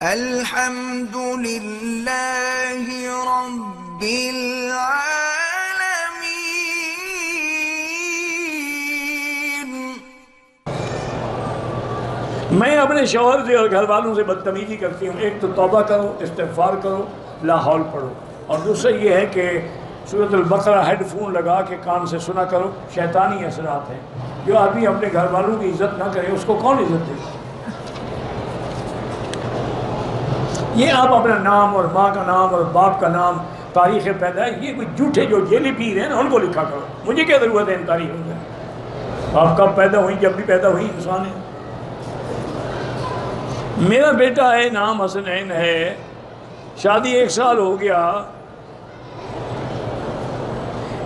الحمد لله رب العالمين۔ میں اپنے شوہر سے اور گھر والوں سے بدتمیزی کرتی ہوں۔ ایک تو توبہ کرو، استغفار کرو، لا حول پڑھو، اور دوسرا یہ ہے کہ سورۃ البقرہ ہیڈ فون لگا کے کان سے سنا کرو۔ شیطانی اثرات ہیں۔ جو آدمی اپنے گھر والوں کی عزت نہ کرے اس کو کون عزت دے؟ یہ آپ اپنا نام اور ماں کا نام اور باپ کا نام، تاریخ پیدائش، یہ کوئی جھوٹے جو جیلی پیر ہیں نا ان کو لکھا کرو۔ مجھے کیا ضرورت ہے ان تاریخوں سے؟ آپ کب پیدا ہوئی؟ جب بھی پیدا ہوئی انسان ہے۔ میرا بیٹا ہے، نام حسنین ہے، شادی 1 سال ہو گیا۔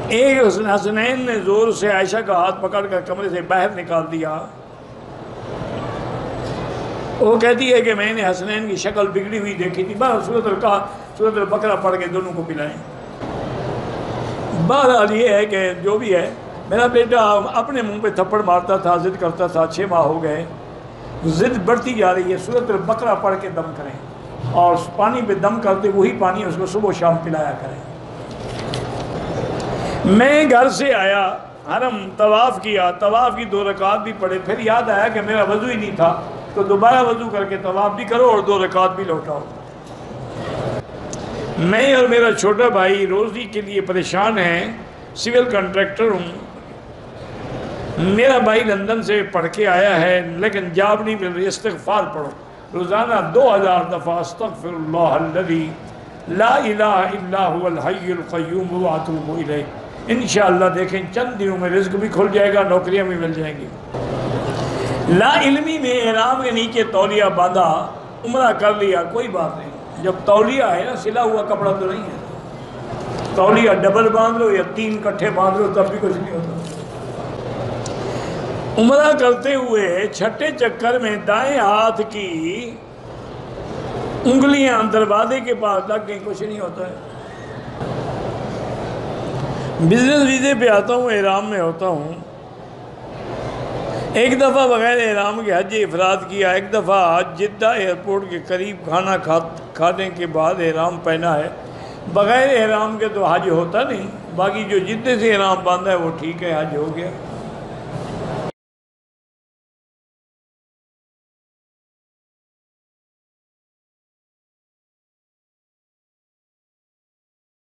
ایک حسنین نے زور سے عائشہ کا ہاتھ پکڑ کر کمرے سے باہر نکال دیا۔ وہ کہتی ہے کہ میں نے حسنین کی شکل بگڑی ہوئی دیکھی تھی۔ سورۃ البقرہ پڑھ کے دونوں کو پلائیں۔ بہرحال یہ ہے کہ جو بھی ہے، میرا بیٹا اپنے منہ پہ تھپڑ مارتا تھا، ضد کرتا تھا۔ 6 ماہ ہو گئے، ضد بڑھتی جا رہی ہے۔ سورۃ البقرہ پڑھ کے دم کریں، اور پانی پہ دم کرتے وہی پانی اس کو صبح و شام پلایا کریں۔ میں گھر سے آیا، حرم طواف کیا، طواف کی 2 رکعت بھی پڑھے، پھر یاد آیا کہ میرا وضو ہی نہیں تھا، تو دوبارہ وضو کر کے طواف بھی کرو اور 2 رکعت بھی لوٹاؤ۔ میں اور میرا چھوٹا بھائی روزی کے لیے پریشان ہیں، سول کنٹریکٹر ہوں۔ میرا بھائی لندن سے پڑھ کے آیا ہے لیکن جاب نہیں مل رہی۔ استغفار پڑھو، روزانہ 2000 دفعہ استغفر اللہ الذی لا الہ الا هو الحی القیوم واتوب الیہ۔ انشاءاللہ دیکھیں چند دنوں میں رزق بھی کھل جائے گا، نوکریاں بھی مل جائیں گی۔ لا علمی میں احرام کے نیچے تولیہ باندھا، عمرہ کر لیا، کوئی بات نہیں۔ جب تولیہ ہے نا، سلا ہوا کپڑا تو نہیں ہے۔ تولیہ ڈبل باندھ لو یا 3 کٹھے باندھ لو تب بھی کچھ نہیں ہوتا۔ عمرہ کرتے ہوئے چھٹے چکر میں دائیں ہاتھ کی انگلیاں دروازے کے پاس لگ گئیں، کچھ نہیں ہوتا ہے۔ بزنس ویزے پہ آتا ہوں، احرام میں ہوتا ہوں۔ ایک دفعہ بغیر احرام کے حج افراد کیا، ایک دفعہ جدہ ایئرپورٹ کے قریب کھانا کھانے کے بعد احرام پہنا ہے۔ بغیر احرام کے تو حج ہوتا نہیں، باقی جو جدے سے احرام باندھا ہے وہ ٹھیک ہے، حج ہو گیا۔